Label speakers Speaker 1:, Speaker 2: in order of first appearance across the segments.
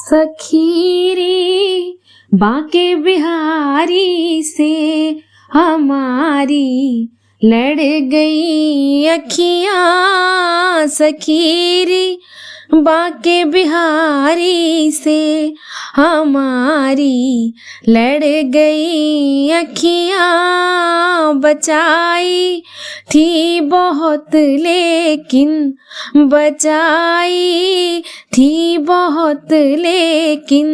Speaker 1: सखी रे बाके बिहारी से हमारी लड़ गई अखियाँ। सखी रे बाके बिहारी से हमारी लड़ गई अखियाँ। बचाई थी बहुत लेकिन बचाई थी बहुत लेकिन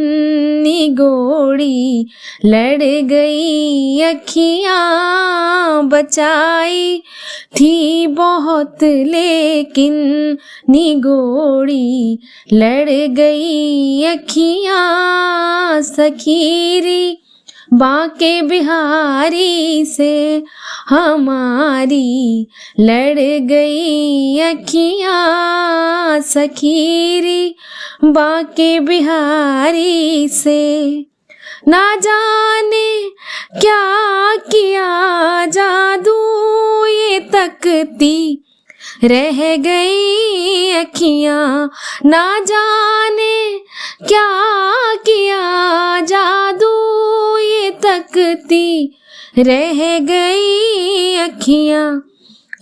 Speaker 1: निगोड़ी लड़ गई अखियाँ। बचाई थी बहुत लेकिन निगोड़ी लड़ गई अखियाँ। सखी रे बाके बिहारी से हमारी लड़ गई अखियाँ। सखी रे बाके बिहारी से ना जाने क्या किया जादू, ये तकती रह गई अखियाँ। ना जाने क्या किया जादू, ये तकती रह गई अखियाँ।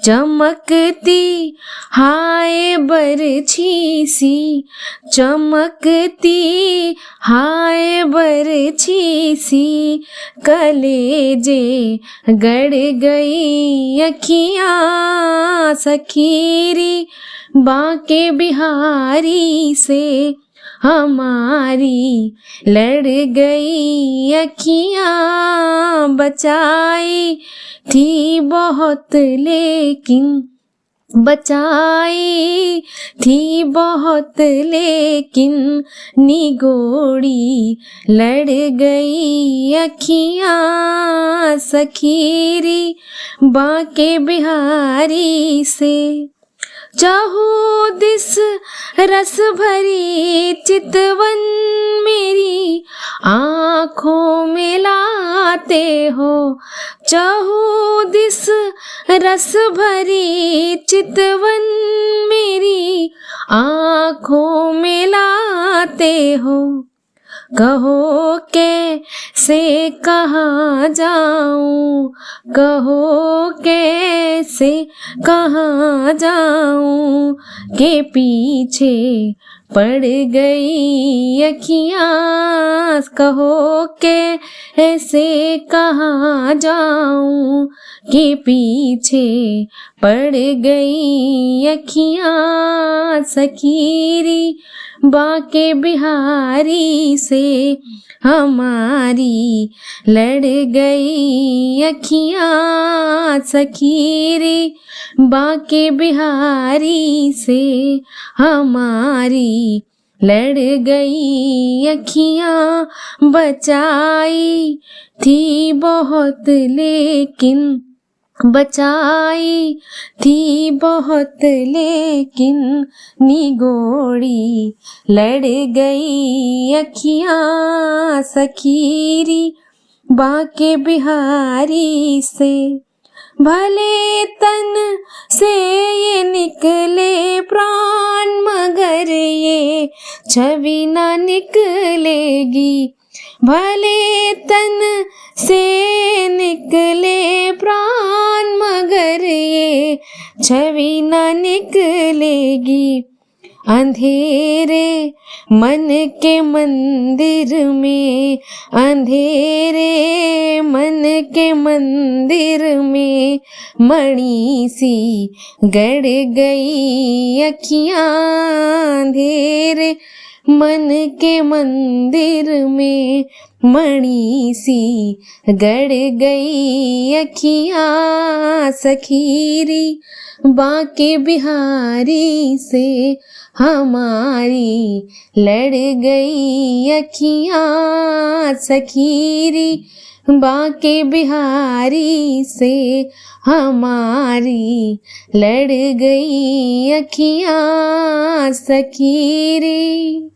Speaker 1: चमकती हाय बरछी सी, चमकती हाय बरछी सी, कलेजे गड़ गई अखियाँ। सखी रे बाके बिहारी से हमारी लड़ गई अखियाँ। बचाई थी बहुत लेकिन बचाई थी बहुत लेकिन निगोड़ी लड़ गई अखियाँ। सखी रे बाके बिहारी से चाहो दिस रस भरी चितवन मेरी आँखों में लाते हो। चाहो दिस रस भरी चितवन मेरी आँखों में लाते हो। कहो कैसे कहाँ जाऊं, कहो कैसे कहाँ जाऊं, के पीछे पड़ गई अखियाँ। कहो कैसे कहाँ जाऊं, के पीछे पड़ गई अखियाँ। सखी रे बाके बिहारी से हमारी लड़ गई अखियाँ। सखी रे बाके बिहारी से हमारी लड़ गई अखियाँ। बचाई थी बहुत लेकिन बचाई थी बहुत लेकिन निगोड़ी लड़ गई अखियाँ। सखी रे बाके बिहारी से भले तन से ये निकले प्राण, मगर ये छवि ना निकलेगी। भले तन से निकले प्राण, मगर ये छवि ना निकलेगी। अंधेरे मन के मंदिर में, अंधेरे मन के मंदिर में मणि सी गड़ गई अखियाँ। अंधेरे मन के मंदिर में मणि सी गड़ गई अखियाँ। सखी रे बाके बिहारी से हमारी लड़ गई अखियाँ। सखी रे बाके बिहारी से हमारी लड़ गई अखियाँ। सखी रे।